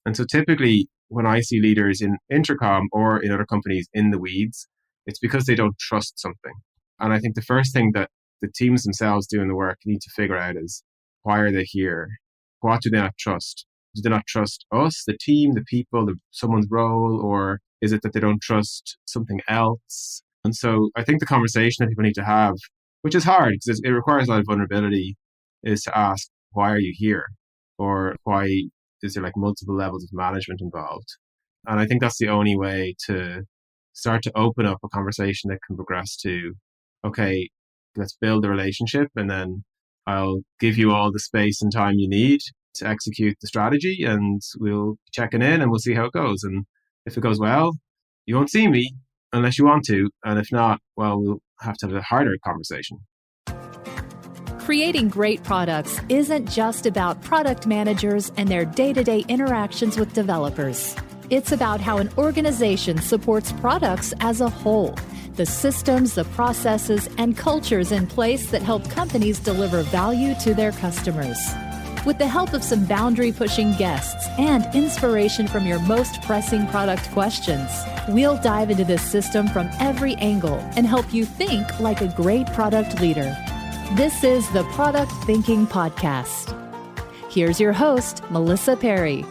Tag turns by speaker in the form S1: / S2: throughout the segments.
S1: And so typically when I see leaders in Intercom or in other companies in the weeds, it's because they don't trust something. And I think the first thing that the teams themselves doing the work need to figure out is, why are they here? What do they not trust? Do they not trust us, the team, the people, someone's role, or is it that they don't trust something else? And so I think the conversation that people need to have, which is hard because it requires a lot of vulnerability, is to ask, why are you here? Or why is there like multiple levels of management involved? And I think that's the only way to start to open up a conversation that can progress to, okay, let's build a relationship, and then I'll give you all the space and time you need to execute the strategy, and we'll check in and we'll see how it goes. And if it goes well, you won't see me unless you want to. And if not, well, we'll have to have a harder conversation.
S2: Creating great products isn't just about product managers and their day-to-day interactions with developers. It's about how an organization supports products as a whole, the systems, the processes, and cultures in place that help companies deliver value to their customers. With the help of some boundary-pushing guests and inspiration from your most pressing product questions, we'll dive into this system from every angle and help you think like a great product leader. This is the Product Thinking Podcast. Here's your host, Melissa Perri.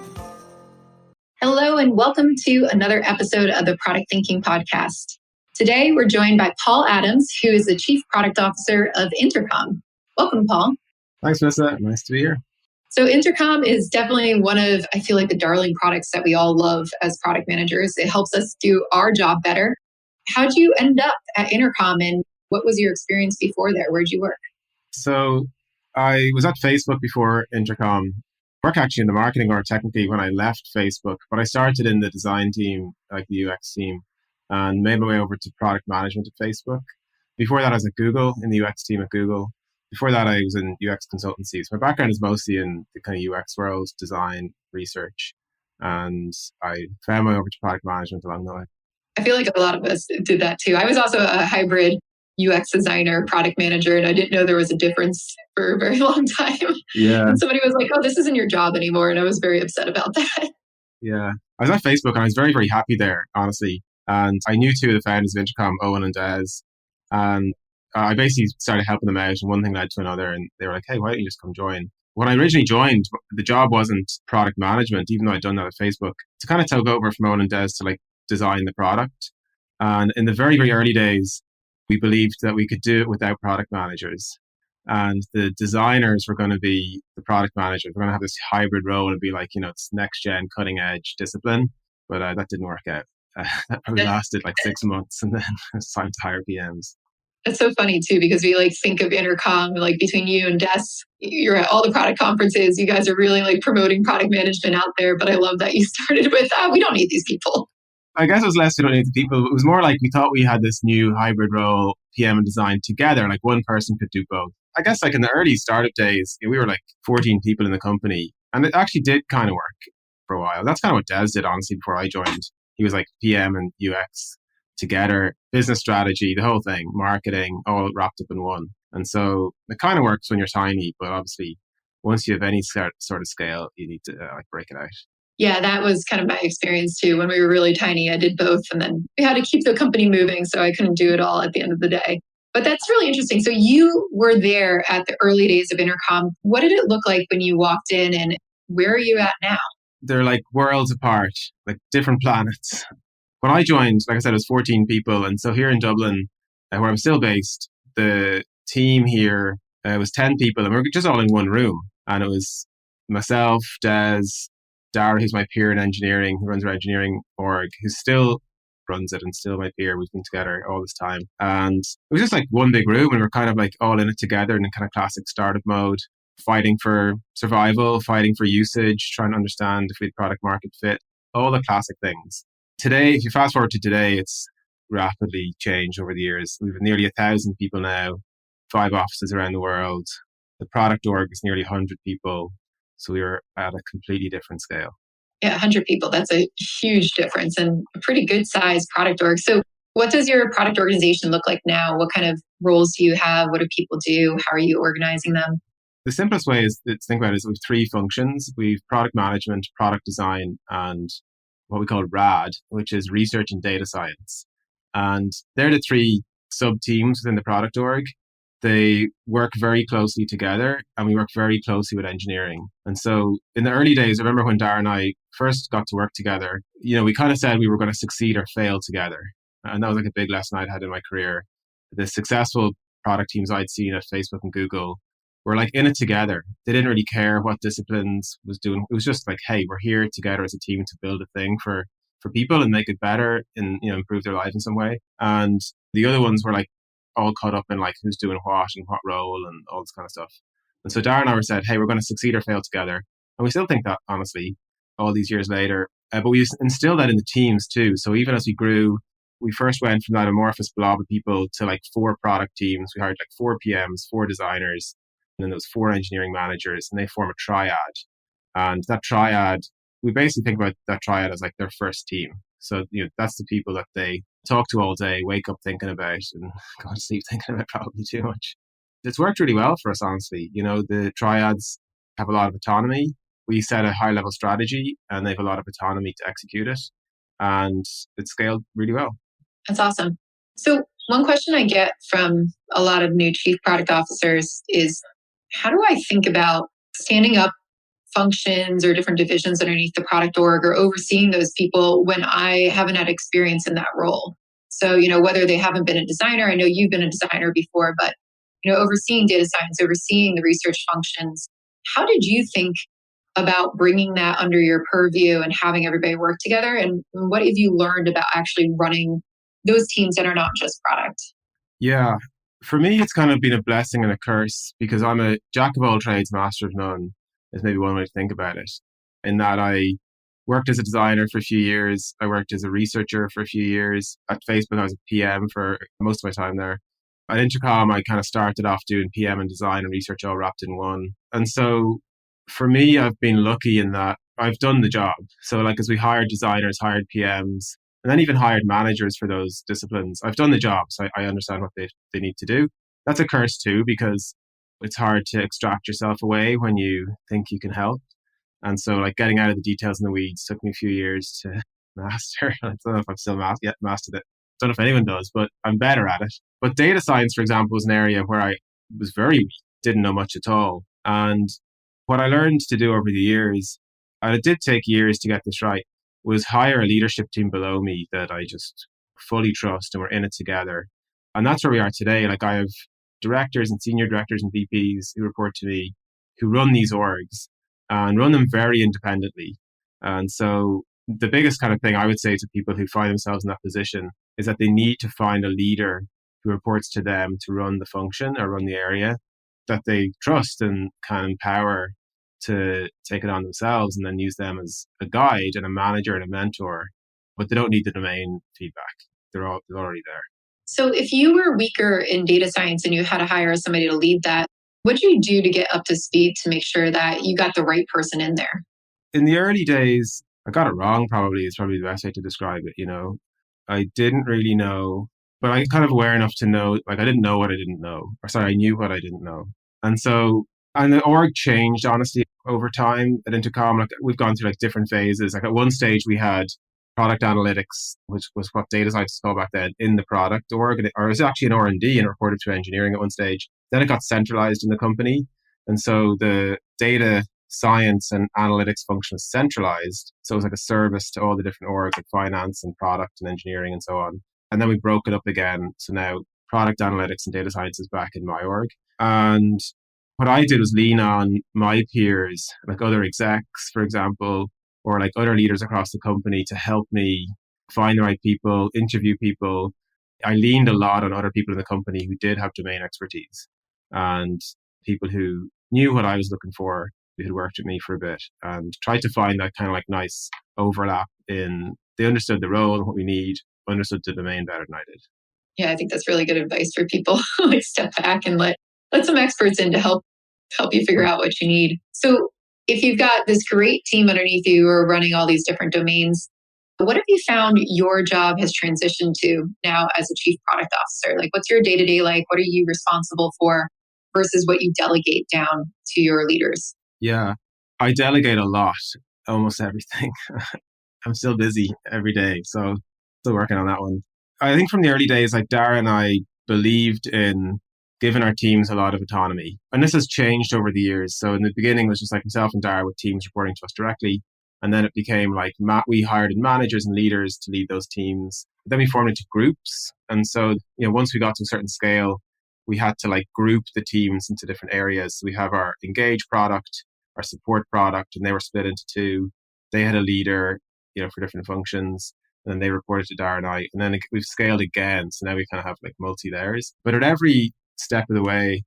S3: Hello, and welcome to another episode of the Product Thinking Podcast. Today, we're joined by Paul Adams, who is the Chief Product Officer of Intercom. Welcome, Paul.
S1: Thanks, Melissa. Nice to be here.
S3: So Intercom is definitely one of, I feel like, the darling products that we all love as product managers. It helps us do our job better. How'd you end up at Intercom, and what was your experience before there? Where'd you work?
S1: So I was at Facebook before Intercom. Work actually in the marketing org technically when I left Facebook, but I started in the design team, like the UX team, and made my way over to product management at Facebook. Before that, I was at Google, in the UX team at Google. Before that, I was in UX consultancies. My background is mostly in the kind of UX world, design, research, and I found my way over to product management along the way.
S3: I feel like a lot of us did that too. I was also a hybrid UX designer, product manager, and I didn't know there was a difference for a very long time.
S1: Yeah.
S3: And somebody was like, oh, this isn't your job anymore. And I was very upset about that.
S1: Yeah. I was at Facebook and I was very, very happy there, honestly. And I knew two of the founders of Intercom, Owen and Des. And I basically started helping them out, and one thing led to another. And they were like, hey, why don't you just come join? When I originally joined, the job wasn't product management, even though I'd done that at Facebook. To kind of took over from Owen and Des to like design the product. And in the very, very early days, we believed that we could do it without product managers. And the designers were going to be the product managers. We're going to have this hybrid role and be like, it's next gen, cutting edge discipline. But that didn't work out. That probably lasted like 6 months, and then it's time to hire PMs.
S3: That's so funny too, because we think of Intercom, between you and Des, you're at all the product conferences. You guys are really promoting product management out there. But I love that you started with, we don't need these people.
S1: I guess it was less we don't need the people. It was more like we thought we had this new hybrid role, PM and design together, like one person could do both. I guess in the early startup days, we were 14 people in the company, and it actually did kind of work for a while. That's kind of what Des did, honestly, before I joined. He was PM and UX together, business strategy, the whole thing, marketing, all wrapped up in one. And so it kind of works when you're tiny, but obviously once you have any sort of scale, you need to break it out.
S3: Yeah, that was kind of my experience too. When we were really tiny, I did both, and then we had to keep the company moving, so I couldn't do it all at the end of the day. But that's really interesting. So you were there at the early days of Intercom. What did it look like when you walked in, and where are you at now?
S1: They're worlds apart, different planets. When I joined, like I said, it was 14 people. And so here in Dublin, where I'm still based, the team here was 10 people, and we were just all in one room. And it was myself, Des, Dara, who's my peer in engineering, who runs our engineering org, who still runs it and still my peer. We've been together all this time. And it was just one big room, and we're kind of all in it together in a kind of classic startup mode, fighting for survival, fighting for usage, trying to understand if we had product market fit, all the classic things. Today, if you fast forward to today, it's rapidly changed over the years. We've nearly 1,000 people now, 5 offices around the world. The product org is nearly 100 people. So we were at a completely different scale.
S3: Yeah, 100 people. That's a huge difference, and a pretty good size product org. So what does your product organization look like now? What kind of roles do you have? What do people do? How are you organizing them?
S1: The simplest way is to think about it is we have three functions. We've product management, product design, and what we call RAD, which is research and data science. And they're the three sub teams within the product org. They work very closely together, and we work very closely with engineering. And so in the early days, I remember when Dara and I first got to work together, we kind of said we were going to succeed or fail together. And that was like a big lesson I'd had in my career. The successful product teams I'd seen at Facebook and Google were like in it together. They didn't really care what disciplines was doing. It was just like, hey, we're here together as a team to build a thing for people and make it better and improve their lives in some way. And the other ones were like all caught up in like who's doing what and what role and all this kind of stuff. And so Dara and I were said, hey, we're going to succeed or fail together. And we still think that, honestly, all these years later. But we instilled that in the teams too. So even as we grew, we first went from that amorphous blob of people to like 4 product teams. We hired like 4 PMs, 4 designers, and then there was 4 engineering managers, and they form a triad. And that triad, we basically think about that triad as like their first team. So, that's the people that they talk to all day, wake up thinking about, and go to sleep thinking about probably too much. It's worked really well for us, honestly. The triads have a lot of autonomy. We set a high level strategy, and they have a lot of autonomy to execute it. And it's scaled really well.
S3: That's awesome. So one question I get from a lot of new chief product officers is, how do I think about standing up functions or different divisions underneath the product org or overseeing those people when I haven't had experience in that role? So, whether they haven't been a designer, I know you've been a designer before, but, overseeing data science, overseeing the research functions, how did you think about bringing that under your purview and having everybody work together? And what have you learned about actually running those teams that are not just product?
S1: Yeah. For me, it's kind of been a blessing and a curse because I'm a jack of all trades, master of none, is maybe one way to think about it. In that I worked as a designer for a few years. I worked as a researcher for a few years. At Facebook, I was a PM for most of my time there. At Intercom, I kind of started off doing PM and design and research all wrapped in one. And so for me, I've been lucky in that I've done the job. So like as we hired designers, hired PMs, and then even hired managers for those disciplines, I've done the job. So I understand what they need to do. That's a curse too, because it's hard to extract yourself away when you think you can help. And so like getting out of the details and the weeds took me a few years to master. I don't know if I've still mastered it. I don't know if anyone does, but I'm better at it. But data science, for example, was an area where I was very weak, didn't know much at all. And what I learned to do over the years, and it did take years to get this right, was hire a leadership team below me that I just fully trust and we're in it together. And that's where we are today. Like I have directors and senior directors and VPs who report to me who run these orgs and run them very independently. And so the biggest kind of thing I would say to people who find themselves in that position is that they need to find a leader who reports to them to run the function or run the area that they trust and can empower to take it on themselves and then use them as a guide and a manager and a mentor. But they don't need the domain feedback. They're already there.
S3: So if you were weaker in data science and you had to hire somebody to lead that, what did you do to get up to speed to make sure that you got the right person in there?
S1: In the early days, I got it wrong probably is probably the best way to describe it, I didn't really know, but I'm kind of aware enough to know, like I didn't know what I didn't know. Or sorry, I knew what I didn't know. And the org changed, honestly, over time at Intercom. Like we've gone through like different phases. Like at one stage we had product analytics, which was what data science was called back then, in the product org, or it was actually an R&D and reported to engineering at one stage. Then it got centralized in the company. And so the data science and analytics function was centralized. So it was like a service to all the different orgs, like finance and product and engineering and so on. And then we broke it up again. So now product analytics and data science is back in my org. And what I did was lean on my peers, like other execs, for example, or like other leaders across the company to help me find the right people, interview people. I leaned a lot on other people in the company who did have domain expertise and people who knew what I was looking for, who had worked with me for a bit, and tried to find that kind of like nice overlap in they understood the role and what we need, understood the domain better than I did.
S3: Yeah, I think that's really good advice for people. Like step back and let some experts in to help you figure out what you need. So if you've got this great team underneath you who are running all these different domains, what have you found your job has transitioned to now as a chief product officer? Like what's your day-to-day like? What are you responsible for? versus what you delegate down to your leaders?
S1: Yeah, I delegate a lot, almost everything. I'm still busy every day, so still working on that one. I think from the early days, like Dara and I believed in giving our teams a lot of autonomy. And this has changed over the years. So in the beginning, it was just like myself and Dara with teams reporting to us directly. And then it became like we hired managers and leaders to lead those teams. Then we formed into groups. And so, once we got to a certain scale, we had to like group the teams into different areas. So we have our engage product, our support product, and they were split into two. They had a leader, for different functions. And then they reported to Dara and I. And then we've scaled again. So now we kind of have like multi-layers. But at every step of the way,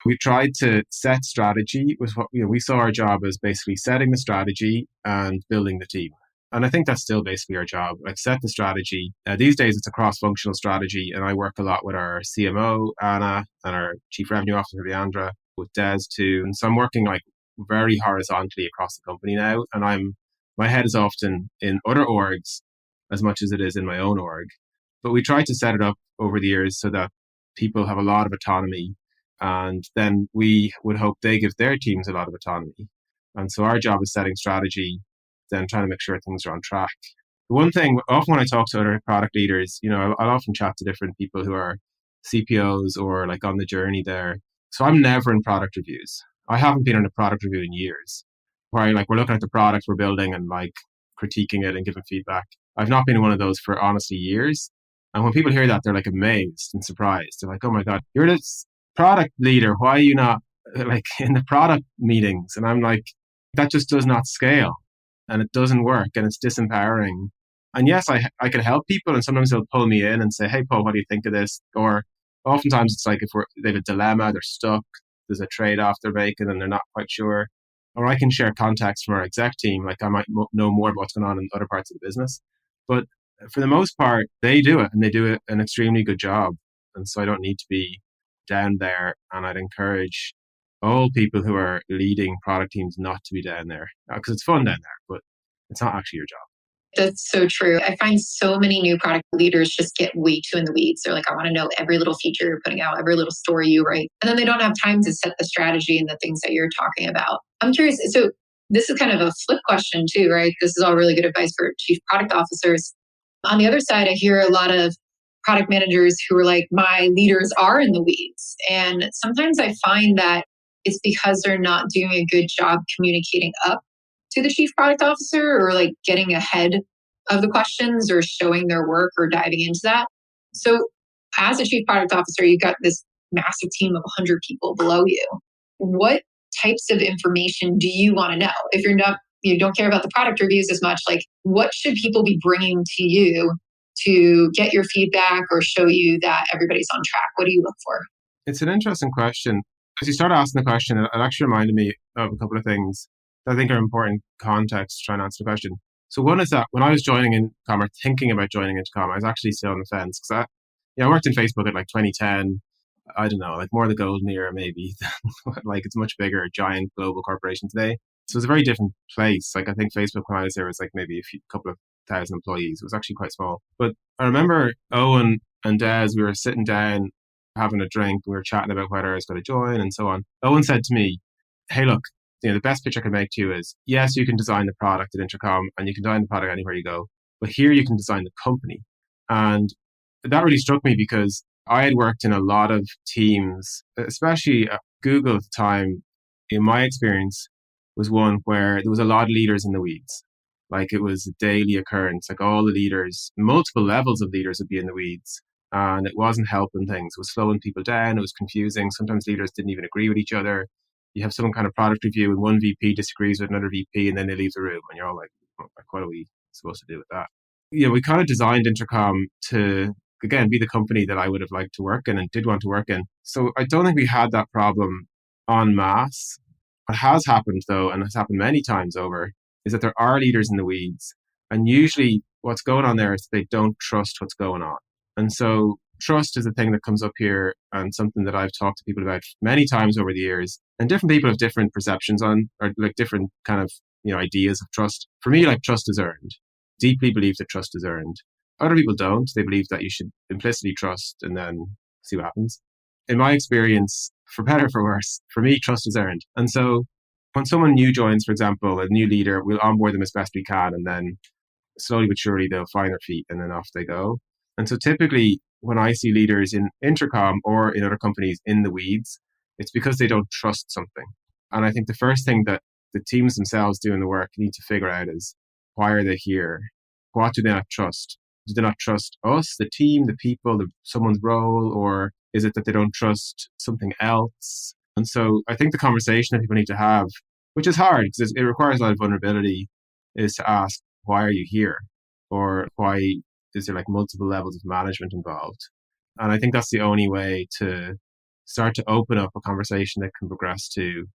S1: we tried to set strategy. Was what we saw our job as basically setting the strategy and building the team. And I think that's still basically our job. Like set the strategy. These days it's a cross-functional strategy, and I work a lot with our CMO Anna and our Chief Revenue Officer Leandra, with Des too. And so I'm working like very horizontally across the company now, and my head is often in other orgs as much as it is in my own org. But we try to set it up over the years so that people have a lot of autonomy, and then we would hope they give their teams a lot of autonomy. And so our job is setting strategy, then trying to make sure things are on track. The one thing, often when I talk to other product leaders, I'll often chat to different people who are CPOs or like on the journey there. So I'm never in product reviews. I haven't been in a product review in years, where we're looking at the product we're building and like critiquing it and giving feedback. I've not been in one of those for honestly years. And when people hear that, they're like amazed and surprised. They're like, oh my God, you're this product leader. Why are you not like in the product meetings? And I'm like, that just does not scale and it doesn't work and it's disempowering. And yes, I can help people, and sometimes they'll pull me in and say, hey, Paul, what do you think of this? Or oftentimes it's like if they have a dilemma, they're stuck, there's a trade-off they're making and they're not quite sure. Or I can share context from our exec team. Like I might know more about what's going on in other parts of the business. But for the most part, they do it, and they do an extremely good job. And so I don't need to be down there. And I'd encourage all people who are leading product teams not to be down there, because it's fun down there, but it's not actually your job.
S3: That's so true. I find so many new product leaders just get way too in the weeds. They're like, I want to know every little feature you're putting out, every little story you write. And then they don't have time to set the strategy and the things that you're talking about. I'm curious. So this is kind of a flip question too, right? This is all really good advice for chief product officers. On the other side, I hear a lot of product managers who are like, my leaders are in the weeds. And sometimes I find that it's because they're not doing a good job communicating up to the chief product officer, or like getting ahead of the questions or showing their work or diving into that. So as a chief product officer, you've got this massive team of 100 people below you. What types of information do you want to know? If you don't care about the product reviews as much, like what should people be bringing to you to get your feedback or show you that everybody's on track? What do you look for?
S1: It's an interesting question. As you started asking the question, it actually reminded me of a couple of things that I think are important context to try and answer the question. So one is that when I was joining Intercom or thinking about joining Intercom, I was actually still on the fence, because I worked in Facebook at like 2010. I don't know, like more the golden era maybe. Like it's much bigger, giant global corporation today. So it's a very different place. Like I think Facebook when I was there was like maybe a couple of thousand employees. It was actually quite small. But I remember Owen and Des, we were sitting down having a drink. We were chatting about whether I was going to join and so on. Owen said to me, hey, look, the best pitch I can make to you is, yes, you can design the product at Intercom and you can design the product anywhere you go, but here you can design the company. And that really struck me because I had worked in a lot of teams, especially at Google at the time. In my experience was one where there was a lot of leaders in the weeds. Like it was a daily occurrence, like all the leaders, multiple levels of leaders would be in the weeds. And it wasn't helping things. It was slowing people down. It was confusing. Sometimes leaders didn't even agree with each other. You have some kind of product review and one VP disagrees with another VP and then they leave the room and you're all like, what are we supposed to do with that? We kind of designed Intercom to, again, be the company that I would have liked to work in and did want to work in. So I don't think we had that problem en masse. What has happened though, and has happened many times over, is that there are leaders in the weeds. And usually what's going on there is they don't trust what's going on. And so trust is a thing that comes up here and something that I've talked to people about many times over the years. And different people have different perceptions on, or like different kind of, ideas of trust. For me, like trust is earned. Deeply believe that trust is earned. Other people don't. They believe that you should implicitly trust and then see what happens. In my experience, for better or for worse, for me, trust is earned. And so when someone new joins, for example, a new leader, we'll onboard them as best we can. And then slowly but surely they'll find their feet and then off they go. And so typically when I see leaders in Intercom or in other companies in the weeds, it's because they don't trust something. And I think the first thing that the teams themselves doing the work need to figure out is, why are they here? What do they not trust? Do they not trust us, the team, the people, someone's role, or is it that they don't trust something else? And so I think the conversation that people need to have, which is hard because it requires a lot of vulnerability, is to ask, why are you here? Or why is there like multiple levels of management involved? And I think that's the only way to start to open up a conversation that can progress to,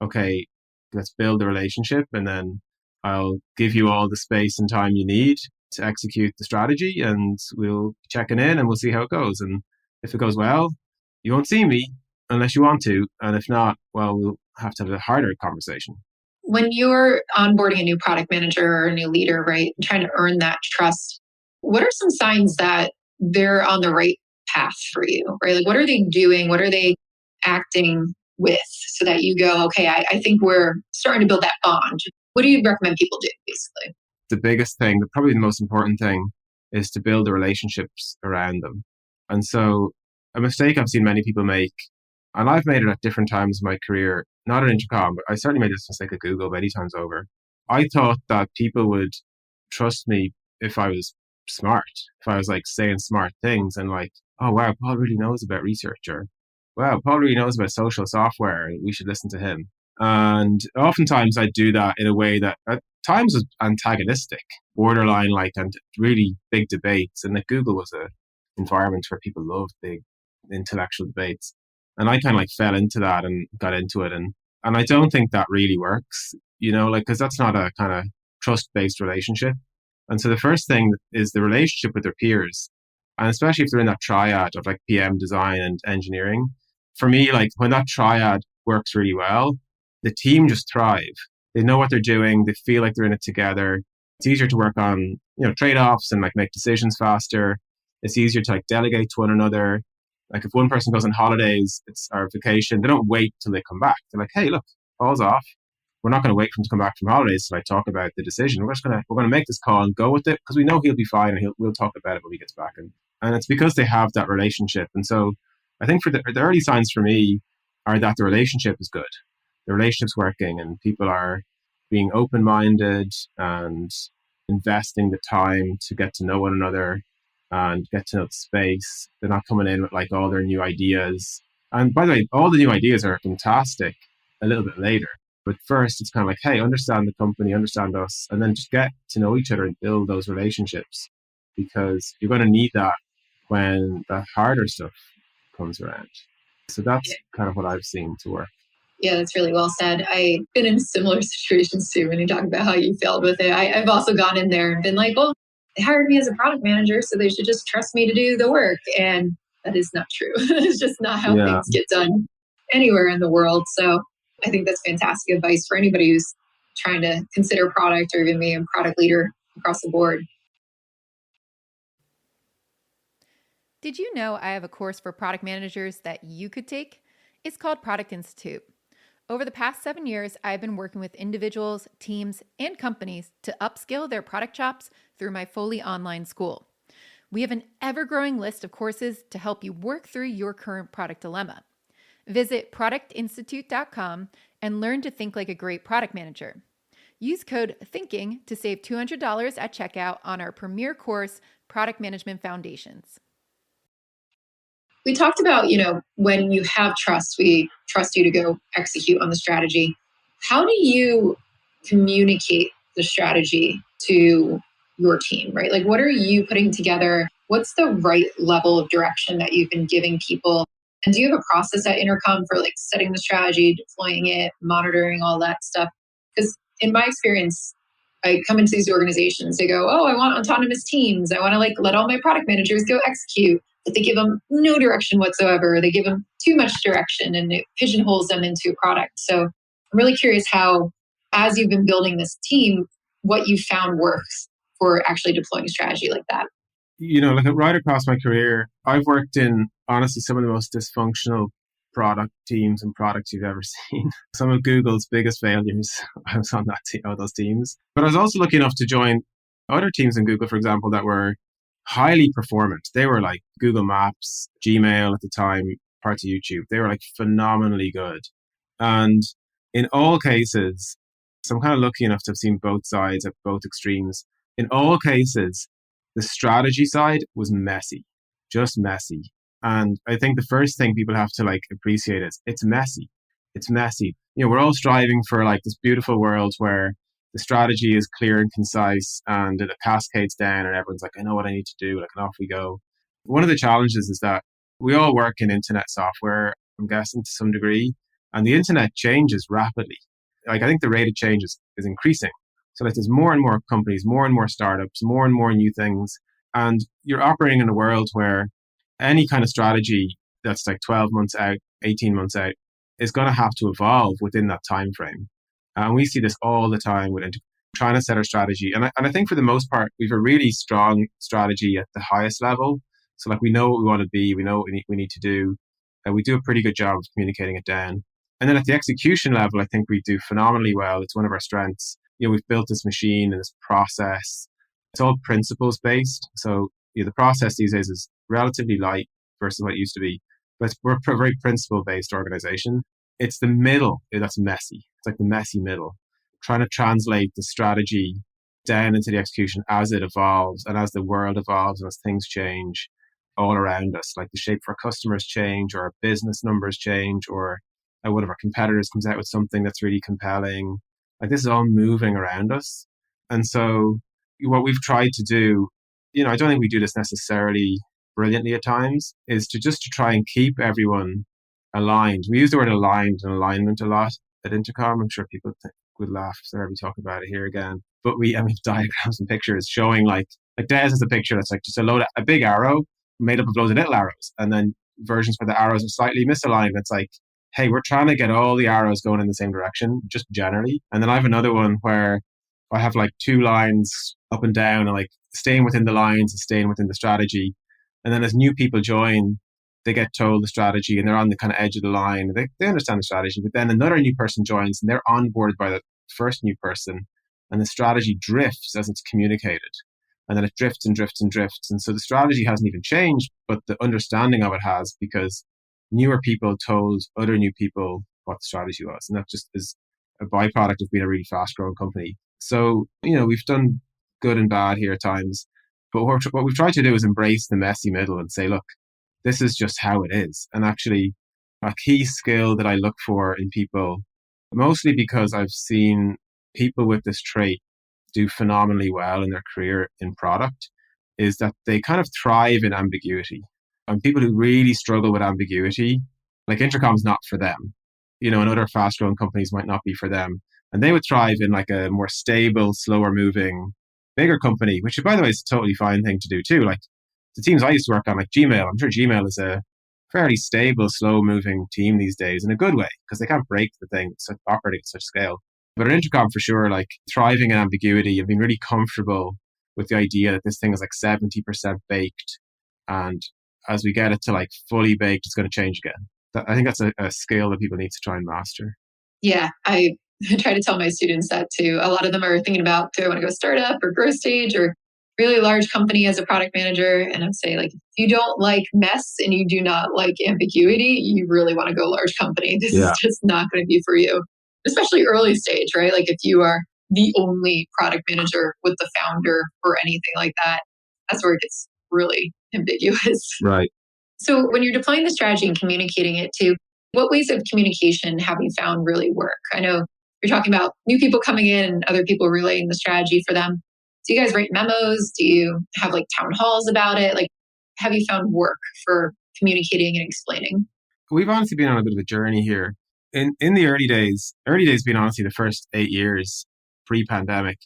S1: okay, let's build a relationship, and then I'll give you all the space and time you need to execute the strategy, and we'll check in and we'll see how it goes. And if it goes well, you won't see me unless you want to. And if not, well, we'll have to have a harder conversation.
S3: When you're onboarding a new product manager or a new leader, right, and trying to earn that trust, what are some signs that they're on the right path for you, right? Like, what are they doing? What are they acting with so that you go, okay, I think we're starting to build that bond. What do you recommend people do, basically?
S1: The biggest thing, probably the most important thing, is to build the relationships around them. And so a mistake I've seen many people make, and I've made it at different times in my career, not at Intercom, but I certainly made this mistake at Google many times over. I thought that people would trust me if I was smart, if I was like saying smart things and like, oh wow, Paul really knows about research, or wow, Paul really knows about social software, we should listen to him. And oftentimes I do that in a way that at times was antagonistic, borderline like, and really big debates. And like Google was a environment where people loved big intellectual debates. And I kind of like fell into that and got into it. And I don't think that really works, because that's not a kind of trust-based relationship. And so the first thing is the relationship with their peers. And especially if they're in that triad of like PM, design, and engineering. For me, like when that triad works really well, the team just thrive. They know what they're doing. They feel like they're in it together. It's easier to work on, trade-offs and like make decisions faster. It's easier to like delegate to one another. Like if one person goes on holidays, or vacation, they don't wait till they come back. They're like, hey, look, Paul's off. We're not going to wait for him to come back from holidays to like talk about the decision. We're going to make this call and go with it because we know he'll be fine and we'll talk about it when he gets back. And it's because they have that relationship. And so I think for the early signs for me are that the relationship is good. The relationship's working and people are being open-minded and investing the time to get to know one another and get to know the space. They're not coming in with like all their new ideas. And by the way, all the new ideas are fantastic a little bit later. But first, it's kind of like, hey, understand the company, understand us, and then just get to know each other and build those relationships, because you're going to need that when the harder stuff comes around. So that's kind of what I've seen to work.
S3: Yeah, that's really well said. I've been in similar situations too when you talk about how you failed with it. I've also gone in there and been like, well, they hired me as a product manager, so they should just trust me to do the work. And that is not true. It's just not how things get done anywhere in the world. So I think that's fantastic advice for anybody who's trying to consider product or even being a product leader across the board.
S4: Did you know I have a course for product managers that you could take? It's called Product Institute. Over the past 7 years, I've been working with individuals, teams, and companies to upskill their product chops through my fully online school. We have an ever-growing list of courses to help you work through your current product dilemma. Visit productinstitute.com and learn to think like a great product manager. Use code THINKING to save $200 at checkout on our premier course, Product Management Foundations.
S3: We talked about, when you have trust, we trust you to go execute on the strategy. How do you communicate the strategy to your team, right? Like, what are you putting together? What's the right level of direction that you've been giving people? And do you have a process at Intercom for like setting the strategy, deploying it, monitoring all that stuff? Because in my experience, I come into these organizations, they go, oh, I want autonomous teams. I want to like let all my product managers go execute. But they give them no direction whatsoever. They give them too much direction and it pigeonholes them into a product. So I'm really curious how, as you've been building this team, what you found works for actually deploying a strategy like that.
S1: Like right across my career, I've worked in honestly some of the most dysfunctional product teams and products you've ever seen. Some of Google's biggest failures, I was on those teams. But I was also lucky enough to join other teams in Google, for example, that were highly performant. They were like Google Maps, Gmail at the time, parts of YouTube. They were like phenomenally good. And in all cases, so I'm kind of lucky enough to have seen both sides at both extremes. In all cases, the strategy side was messy, just messy. And I think the first thing people have to like appreciate is it's messy. It's messy. We're all striving for like this beautiful world where the strategy is clear and concise and it cascades down and everyone's like, I know what I need to do, like, and off we go. One of the challenges is that we all work in internet software, I'm guessing to some degree, and the internet changes rapidly. Like, I think the rate of change is increasing. So like there's more and more companies, more and more startups, more and more new things. And you're operating in a world where any kind of strategy that's like 12 months out, 18 months out, is going to have to evolve within that time frame. And we see this all the time with trying to set our strategy. And I think for the most part, we have a really strong strategy at the highest level. So like we know what we want to be, we know what we need to do. We do a pretty good job of communicating it down. And then at the execution level, I think we do phenomenally well. It's one of our strengths. We've built this machine and this process. It's all principles based. So the process these days is relatively light versus what it used to be. But we're a very principle based organization. It's the middle that's messy. It's like the messy middle, trying to translate the strategy down into the execution as it evolves and as the world evolves and as things change all around us. Like the shape for our customers change, or our business numbers change, or one of our competitors comes out with something that's really compelling. Like this is all moving around us. And so what we've tried to do, I don't think we do this necessarily brilliantly at times, is to try and keep everyone aligned. We use the word aligned and alignment a lot at Intercom. I'm sure people would laugh if we talk about it here again. But diagrams and pictures showing like Des has a picture that's like just a big arrow made up of loads of little arrows, and then versions where the arrows are slightly misaligned. It's like, hey, we're trying to get all the arrows going in the same direction, just generally. And then I have another one where I have like two lines up and down and like staying within the lines and staying within the strategy. And then as new people join, they get told the strategy and they're on the kind of edge of the line. They understand the strategy, but then another new person joins and they're onboarded by the first new person, and the strategy drifts as it's communicated. And then it drifts and drifts and drifts. And so the strategy hasn't even changed, but the understanding of it has, because newer people told other new people what the strategy was. And that just is a byproduct of being a really fast growing company. So, we've done good and bad here at times. But what we've tried to do is embrace the messy middle and say, look, this is just how it is. And actually, a key skill that I look for in people, mostly because I've seen people with this trait do phenomenally well in their career in product, is that they kind of thrive in ambiguity. And people who really struggle with ambiguity, like Intercom's not for them. And other fast growing companies might not be for them. And they would thrive in like a more stable, slower moving, bigger company, which by the way is a totally fine thing to do too. Like the teams I used to work on, like Gmail, I'm sure Gmail is a fairly stable, slow moving team these days in a good way, because they can't break the thing operating at such scale. But at Intercom for sure, like thriving in ambiguity and being really comfortable with the idea that this thing is like 70% baked. And as we get it to like fully baked, it's going to change again. I think that's a skill that people need to try and master.
S3: Yeah, I try to tell my students that too. A lot of them are thinking about, do I want to go startup or growth stage or really large company as a product manager? And I'm saying, like, if you don't like mess and you do not like ambiguity, you really want to go large company. This is just not going to be for you, especially early stage, right? Like if you are the only product manager with the founder or anything like that, that's where it gets really ambiguous.
S1: Right.
S3: So when you're deploying the strategy and communicating it to, what ways of communication have you found really work? I know you're talking about new people coming in and other people relaying the strategy for them. Do you guys write memos? Do you have like town halls about it? Like, have you found work for communicating and explaining?
S1: We've honestly been on a bit of a journey here. In the early days being honestly the first 8 years pre-pandemic,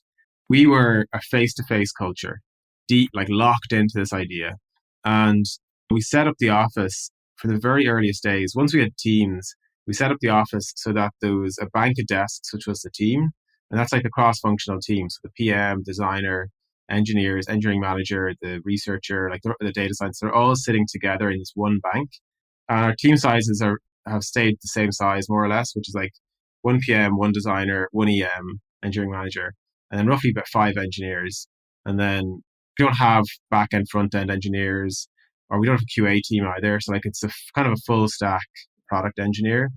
S1: we were a face-to-face culture, deep, like locked into this idea. And we set up the office for the very earliest days. Once we had teams, we set up the office so that there was a bank of desks, which was the team. And that's like the cross-functional team. So the PM, designer, engineers, engineering manager, the researcher, like the data science, they're all sitting together in this one bank. And our team sizes are have stayed the same size more or less, which is like one PM, one designer, one EM, engineering manager, and then roughly about 5 engineers. And then we don't have back end, front end engineers, or we don't have a QA team either. So like it's a kind of a full stack product engineer.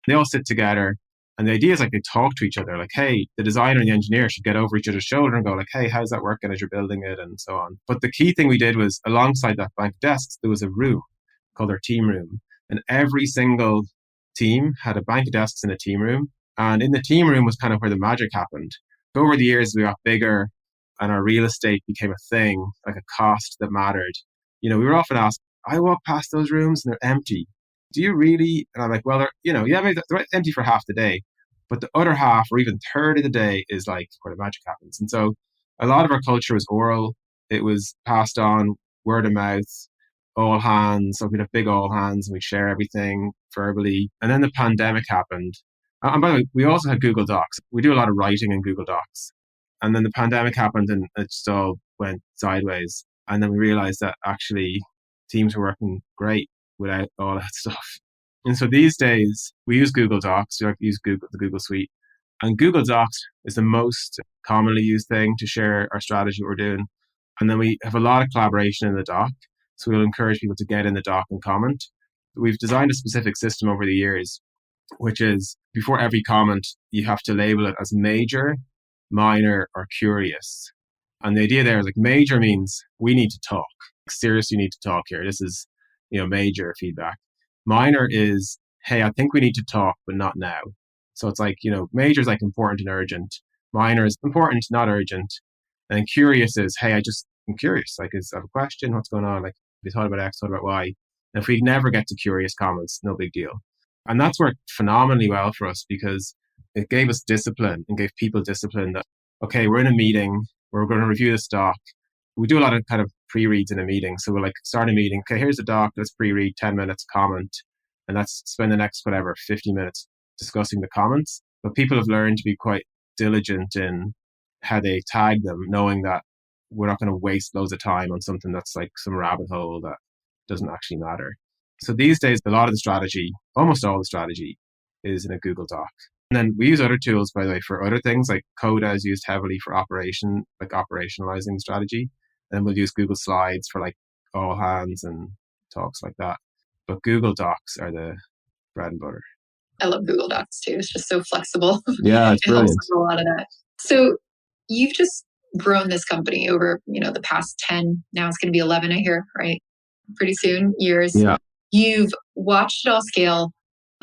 S1: They all sit together, and the idea is like they talk to each other. Like, hey, the designer and the engineer should get over each other's shoulder and go like, hey, how's that working as you're building it, and so on. But the key thing we did was alongside that bank of desks, there was a room called our team room, and every single team had a bank of desks in a team room. And in the team room was kind of where the magic happened. Over the years, we got bigger and our real estate became a thing, like a cost that mattered. We were often asked, I walk past those rooms and they're empty. Do you really? And I'm like, well, yeah, maybe they're empty for half the day, but the other half or even third of the day is like where the magic happens. And so a lot of our culture was oral. It was passed on word of mouth, all hands. So we'd have big all hands and we'd share everything verbally. And then the pandemic happened. And by the way, we also had Google Docs. We do a lot of writing in Google Docs. And then the pandemic happened and it just all went sideways. And then we realized that actually teams were working great without all that stuff. And so these days we use Google Docs. We like to use the Google Suite. And Google Docs is the most commonly used thing to share our strategy, what we're doing. And then we have a lot of collaboration in the doc. So we'll encourage people to get in the doc and comment. We've designed a specific system over the years, which is before every comment, you have to label it as major, minor, or curious. And the idea there is like major means we need to talk. Seriously, need to talk here. This is, major feedback. Minor is, hey, I think we need to talk, but not now. So it's like, major is like important and urgent. Minor is important, not urgent. And curious is, hey, I'm curious. Like, I have a question. What's going on? Like, have you thought about X, thought about Y? And if we never get to curious comments, no big deal. And that's worked phenomenally well for us because it gave us discipline and gave people discipline that, okay, we're in a meeting, we're going to review this doc. We do a lot of kind of pre-reads in a meeting. So we'll like start a meeting. Okay, here's the doc. Let's pre-read 10 minutes, comment. And let's spend the next, 50 minutes discussing the comments. But people have learned to be quite diligent in how they tag them, knowing that we're not going to waste loads of time on something that's like some rabbit hole that doesn't actually matter. So these days, a lot of the strategy, almost all the strategy, is in a Google Doc. And then we use other tools, by the way, for other things, like Coda is used heavily for operationalizing strategy. And then we'll use Google Slides for like all hands and talks like that. But Google Docs are the bread and butter.
S3: I love Google Docs too. It's just so flexible.
S1: Yeah, it's brilliant.
S3: It helps with a lot of that. So you've just grown this company over, the past 10, now it's going to be 11, I hear, right? Pretty soon, years.
S1: Yeah.
S3: You've watched it all scale.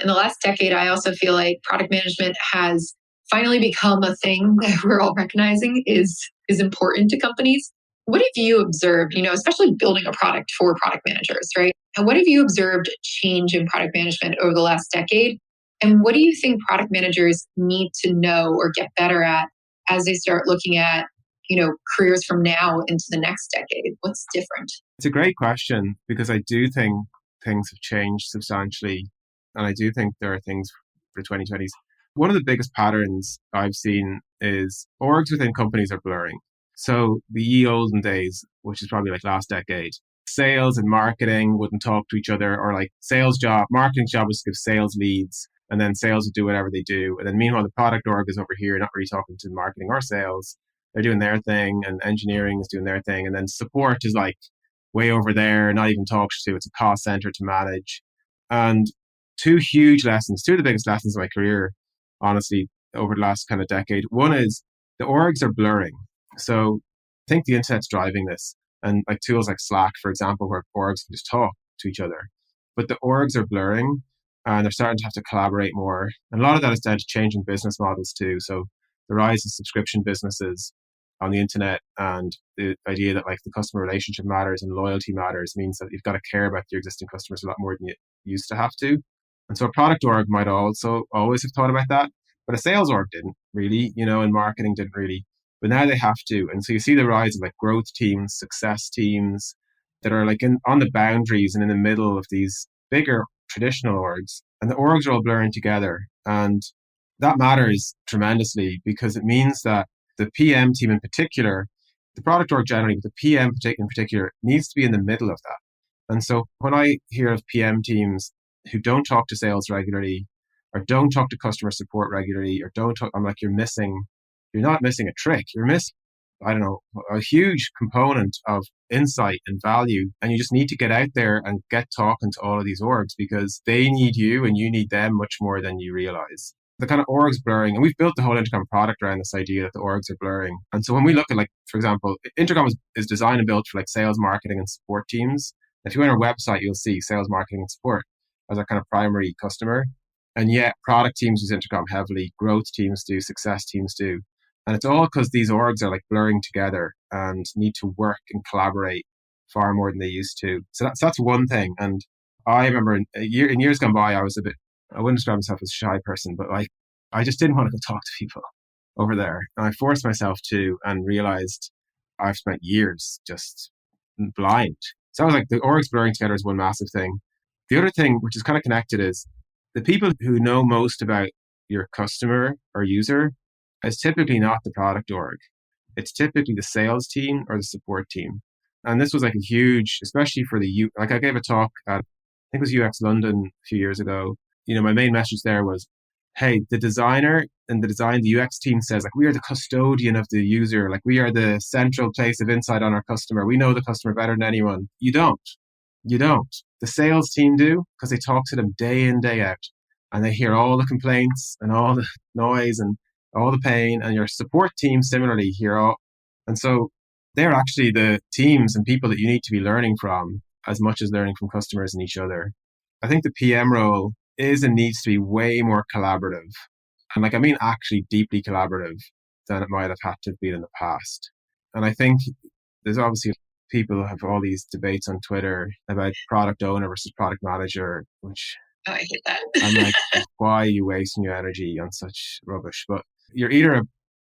S3: In the last decade, I also feel like product management has finally become a thing that we're all recognizing is important to companies. What have you observed, especially building a product for product managers, right? And what have you observed change in product management over the last decade? And what do you think product managers need to know or get better at as they start looking at, careers from now into the next decade? What's different?
S1: It's a great question because I do think things have changed substantially. And I do think there are things for 2020s. One of the biggest patterns I've seen is orgs within companies are blurring. So the ye olden days, which is probably like last decade, sales and marketing wouldn't talk to each other, or like marketing's job was to give sales leads, and then sales would do whatever they do. And then meanwhile, the product org is over here, not really talking to marketing or sales. They're doing their thing, and engineering is doing their thing. And then support is like way over there, not even talked to. It's a cost center to manage. And two of the biggest lessons of my career, honestly, over the last kind of decade. One is the orgs are blurring. So I think the internet's driving this, and like tools like Slack, for example, where orgs can just talk to each other. But the orgs are blurring and they're starting to have to collaborate more. And a lot of that is down to changing business models too. So the rise of subscription businesses on the internet and the idea that like the customer relationship matters and loyalty matters means that you've got to care about your existing customers a lot more than you used to have to. And so a product org might also always have thought about that, but a sales org didn't really, and marketing didn't really. But now they have to. And so you see the rise of like growth teams, success teams that are like on the boundaries and in the middle of these bigger traditional orgs. And the orgs are all blurring together. And that matters tremendously because it means that the PM team in particular, the product org generally, but the PM in particular needs to be in the middle of that. And so when I hear of PM teams who don't talk to sales regularly or don't talk to customer support regularly or don't talk, I'm like, you're not missing a trick. You're missing, I don't know, a huge component of insight and value. And you just need to get out there and get talking to all of these orgs because they need you and you need them much more than you realize. The kind of orgs blurring, and we've built the whole Intercom product around this idea that the orgs are blurring. And so when we look at, like, for example, Intercom is designed and built for like sales, marketing, and support teams. If you go on our website, you'll see sales, marketing, and support as our kind of primary customer. And yet product teams use Intercom heavily, growth teams do, success teams do. And it's all because these orgs are like blurring together and need to work and collaborate far more than they used to. So that's one thing. And I remember in years gone by, I wouldn't describe myself as a shy person, but like, I just didn't want to go talk to people over there. And I forced myself to and realized I've spent years just blind. So I was like, the orgs blurring together is one massive thing. The other thing, which is kind of connected, is the people who know most about your customer or user is typically not the product org. It's typically the sales team or the support team. And this was like a huge, especially for like I gave a talk at, I think it was UX London a few years ago. My main message there was, hey, the designer and the UX team says, like, we are the custodian of the user. Like, we are the central place of insight on our customer. We know the customer better than anyone. You don't. The sales team do, because they talk to them day in, day out. And they hear all the complaints and all the noise and all the pain. And your support team similarly hear all. And so they're actually the teams and people that you need to be learning from as much as learning from customers and each other. I think the PM role is and needs to be way more collaborative. And like, I mean, actually deeply collaborative than it might have had to be in the past. And I think there's obviously people who have all these debates on Twitter about product owner versus product manager, which
S3: I hate that.
S1: I'm like, why are you wasting your energy on such rubbish? But you're either a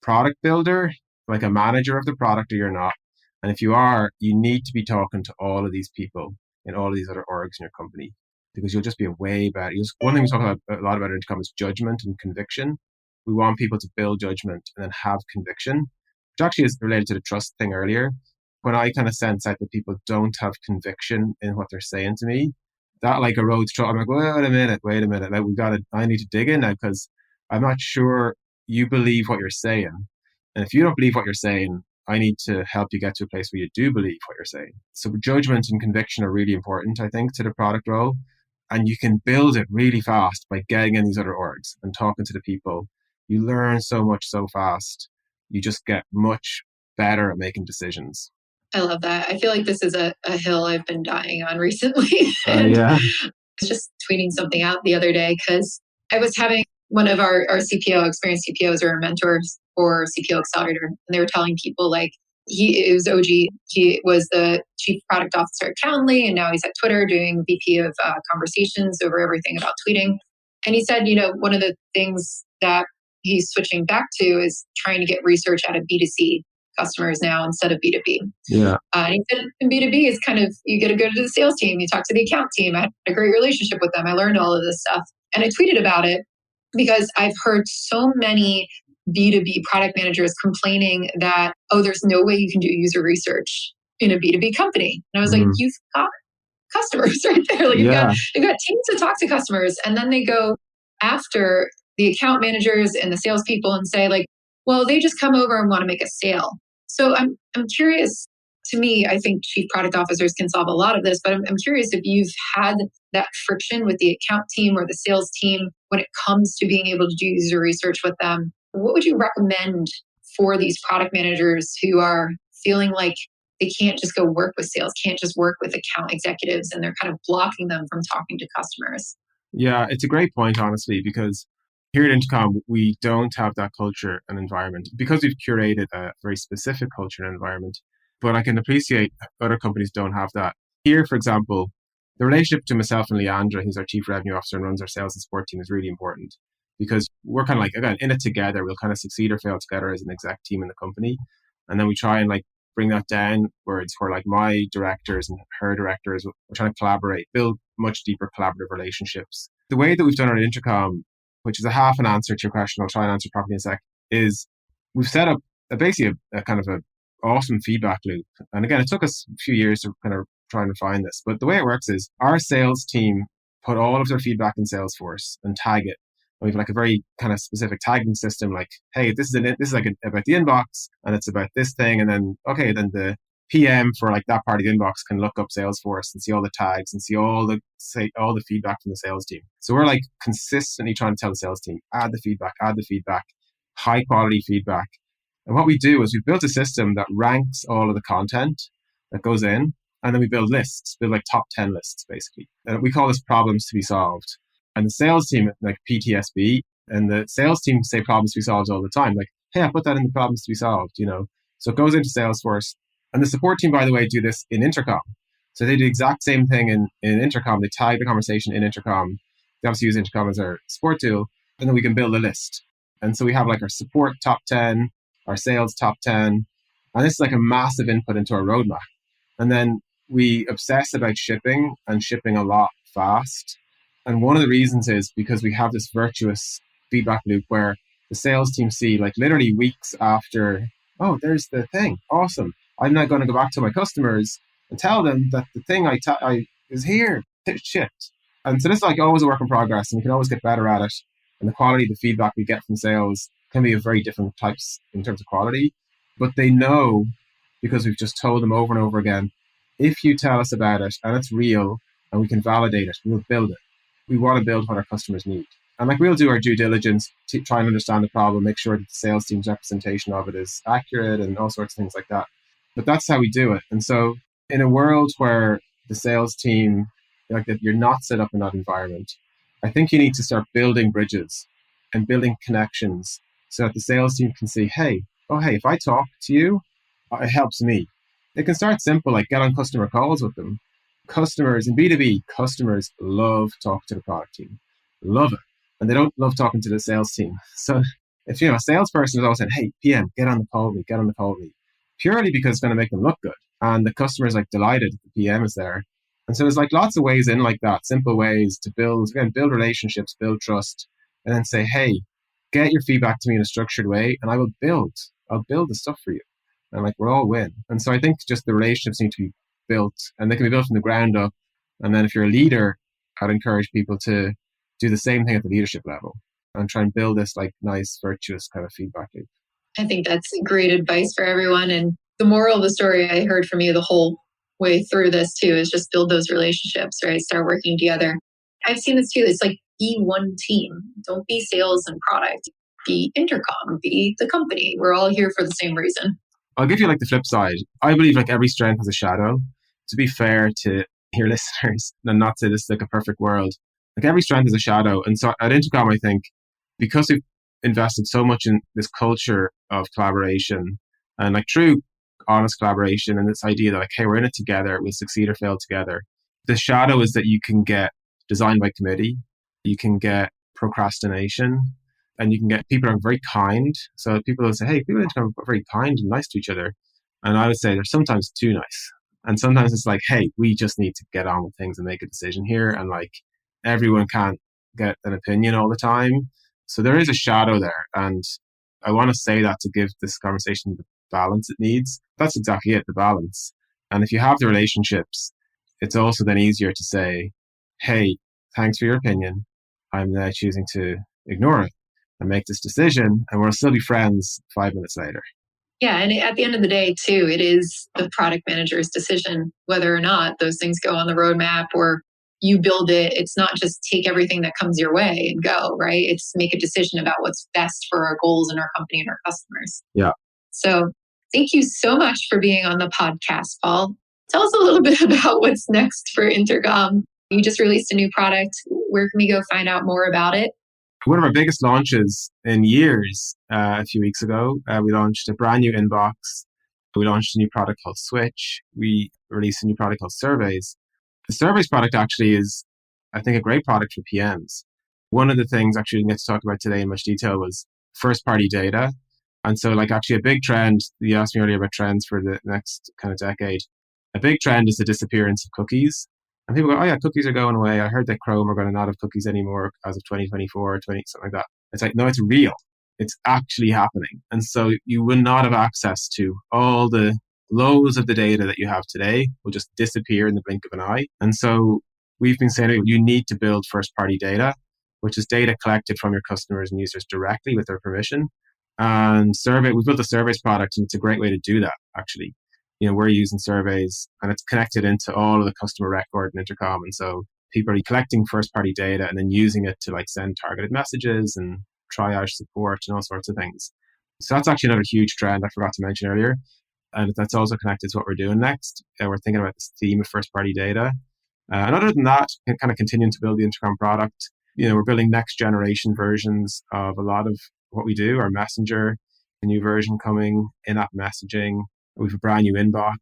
S1: product builder, like a manager of the product, or you're not. And if you are, you need to be talking to all of these people in all of these other orgs in your company, because you'll just be a way better. One thing we talk about a lot about Intercom is judgment and conviction. We want people to build judgment and then have conviction, which actually is related to the trust thing earlier. When I kind of sense out that people don't have conviction in what they're saying to me, that like erodes trust. I'm like, wait a minute. Like, I need to dig in now, because I'm not sure you believe what you're saying. And if you don't believe what you're saying, I need to help you get to a place where you do believe what you're saying. So judgment and conviction are really important, I think, to the product role. And you can build it really fast by getting in these other orgs and talking to the people. You learn so much so fast. You just get much better at making decisions.
S3: I love that. I feel like this is a hill I've been dying on recently.
S1: Yeah.
S3: I was just tweeting something out the other day because I was having one of our CPO, experienced CPOs or mentors for CPO Accelerator, and they were telling people like, it was OG. He was the chief product officer at Calendly, and now he's at Twitter doing VP of conversations over everything about tweeting. And he said, one of the things that he's switching back to is trying to get research out of B2C customers now instead of B2B.
S1: Yeah.
S3: And he said in B2B is kind of, you get to go to the sales team, you talk to the account team. I had a great relationship with them. I learned all of this stuff. And I tweeted about it because I've heard so many B2B product managers complaining that, there's no way you can do user research in a B2B company. And I was like, you've got customers right there. Like you've got teams to talk to customers. And then they go after the account managers and the salespeople and say like, well, they just come over and want to make a sale. So I'm curious. To me, I think chief product officers can solve a lot of this, but I'm curious if you've had that friction with the account team or the sales team when it comes to being able to do user research with them. What would you recommend for these product managers who are feeling like they can't just go work with sales, can't just work with account executives, and they're kind of blocking them from talking to customers?
S1: Yeah, it's a great point, honestly, because here at Intercom, we don't have that culture and environment because we've curated a very specific culture and environment. But I can appreciate other companies don't have that. Here, for example, the relationship to myself and Leandra, who's our chief revenue officer and runs our sales and support team, is really important because we're kind of like, again, in it together. We'll kind of succeed or fail together as an exec team in the company. And then we try and like bring that downwards where like my directors and her directors, we're trying to collaborate, build much deeper collaborative relationships. The way that we've done it at Intercom, which is a half an answer to your question, I'll try and answer properly in a sec, is we've set up basically a kind of a awesome feedback loop. And again, it took us a few years to kind of try and refine this. But the way it works is our sales team put all of their feedback in Salesforce and tag it. We have like a very kind of specific tagging system, like, hey, this is like about the inbox and it's about this thing. And then, okay, then the PM for like that part of the inbox can look up Salesforce and see all the tags and see all the feedback from the sales team. So we're like consistently trying to tell the sales team, add the feedback, high quality feedback. And what we do is we built a system that ranks all of the content that goes in, and then we build like top 10 lists, basically. And we call this problems to be solved. And the sales team, like PTSB, and the sales team say problems to be solved all the time. Like, hey, I put that in the problems to be solved, So it goes into Salesforce. And the support team, by the way, do this in Intercom. So they do the exact same thing in Intercom. They tag the conversation in Intercom. They obviously use Intercom as our support tool. And then we can build a list. And so we have like our support top 10, our sales top 10. And this is like a massive input into our roadmap. And then we obsess about shipping and shipping a lot fast. And one of the reasons is because we have this virtuous feedback loop where the sales team see like literally weeks after, oh, there's the thing. Awesome. I'm now going to go back to my customers and tell them that the thing I is here. It's shipped. And so this is like always a work in progress, and we can always get better at it. And the quality of the feedback we get from sales can be of very different types in terms of quality. But they know, because we've just told them over and over again, if you tell us about it and it's real and we can validate it, we'll build it. We want to build what our customers need. And like we'll do our due diligence to try and understand the problem, make sure that the sales team's representation of it is accurate and all sorts of things like that. But that's how we do it. And so in a world where the sales team, like that, you're not set up in that environment, I think you need to start building bridges and building connections so that the sales team can see, hey, if I talk to you, it helps me. It can start simple, like get on customer calls with them. Customers in B2B, customers love talking to the product team, love it. And they don't love talking to the sales team. So if a salesperson is always saying, hey, PM, get on the call with me, purely because it's going to make them look good. And the customer is like delighted the PM is there. And so there's like lots of ways in like that, simple ways to build relationships, build trust, and then say, hey, get your feedback to me in a structured way and I'll build the stuff for you. And like we're all win. And so I think just the relationships need to be built, and they can be built from the ground up. And then if you're a leader, I'd encourage people to do the same thing at the leadership level and try and build this like nice, virtuous kind of feedback loop.
S3: I think that's great advice for everyone. And the moral of the story I heard from you the whole way through this too is just build those relationships, right? Start working together. I've seen this too. It's like be one team. Don't be sales and product. Be Intercom. Be the company. We're all here for the same reason.
S1: I'll give you like the flip side. I believe like every strength has a shadow. To be fair to your listeners and not say this is like a perfect world, like every strength has a shadow. And so at Intercom, I think because we've invested so much in this culture of collaboration and like true honest collaboration and this idea that like, hey, we're in it together, we'll succeed or fail together. The shadow is that you can get design by committee, you can get procrastination, and you can get people who are very kind. So people will say, hey, people are very kind and nice to each other. And I would say they're sometimes too nice. And sometimes it's like, hey, we just need to get on with things and make a decision here. And like everyone can't get an opinion all the time. So there is a shadow there. And I want to say that to give this conversation the balance it needs. That's exactly it, the balance. And if you have the relationships, it's also then easier to say, hey, thanks for your opinion. I'm now choosing to ignore it and make this decision. And we'll still be friends 5 minutes later.
S3: Yeah. And at the end of the day, too, it is the product manager's decision whether or not those things go on the roadmap or you build it. It's not just take everything that comes your way and go, right? It's make a decision about what's best for our goals and our company and our customers.
S1: Yeah.
S3: So thank you so much for being on the podcast, Paul. Tell us a little bit about what's next for Intercom. You just released a new product. Where can we go find out more about it?
S1: One of our biggest launches in years, a few weeks ago, we launched a brand new inbox. We launched a new product called Switch. We released a new product called Surveys. The Surveys product actually is, I think, a great product for PMs. One of the things actually we didn't get to talk about today in much detail was first-party data. And so like actually a big trend, you asked me earlier about trends for the next kind of decade. A big trend is the disappearance of cookies. And people go, oh yeah, cookies are going away. I heard that Chrome are going to not have cookies anymore as of 2024 or something like that. It's like, no, it's real. It's actually happening. And so you will not have access to all the loads of the data that you have today will just disappear in the blink of an eye. And so we've been saying you need to build first-party data, which is data collected from your customers and users directly with their permission. And we built a surveys product, and it's a great way to do that, actually. We're using surveys, and it's connected into all of the customer record and Intercom. And so people are collecting first-party data and then using it to send targeted messages and triage support and all sorts of things. So that's actually another huge trend I forgot to mention earlier. And that's also connected to what we're doing next. We're thinking about this theme of first-party data. And other than that, kind of continuing to build the Intercom product. We're building next generation versions of a lot of what we do. Our Messenger, a new version coming, in-app messaging. We have a brand new inbox.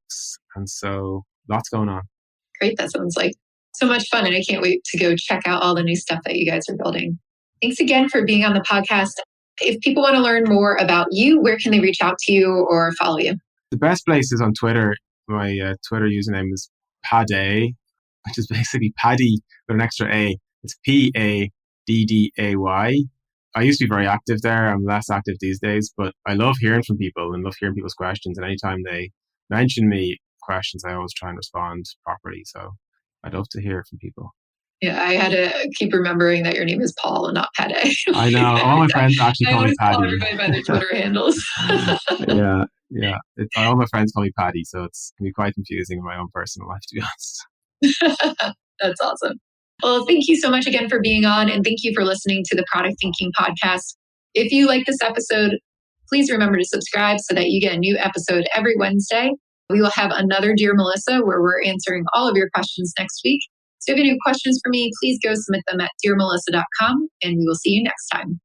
S1: And so lots going on.
S3: Great. That sounds like so much fun. And I can't wait to go check out all the new stuff that you guys are building. Thanks again for being on the podcast. If people want to learn more about you, where can they reach out to you or follow you?
S1: The best place is on Twitter. My Twitter username is Padday, which is basically Paddy with an extra A. It's Padday. I used to be very active there. I'm less active these days, but I love hearing from people and love hearing people's questions. And anytime they mention me questions, I always try and respond properly. So I'd love to hear from people.
S3: Yeah, I had to keep remembering that your name is Paul and not Padday.
S1: I know. All my friends actually call me Paddy.
S3: I always call everybody by their Twitter handles.
S1: Yeah. All my friends call me Paddy, so it can be quite confusing in my own personal life, to be honest.
S3: That's awesome. Well, thank you so much again for being on, and thank you for listening to the Product Thinking Podcast. If you like this episode, please remember to subscribe so that you get a new episode every Wednesday. We will have another Dear Melissa where we're answering all of your questions next week. So if you have any questions for me, please go submit them at dearmelissa.com, and we will see you next time.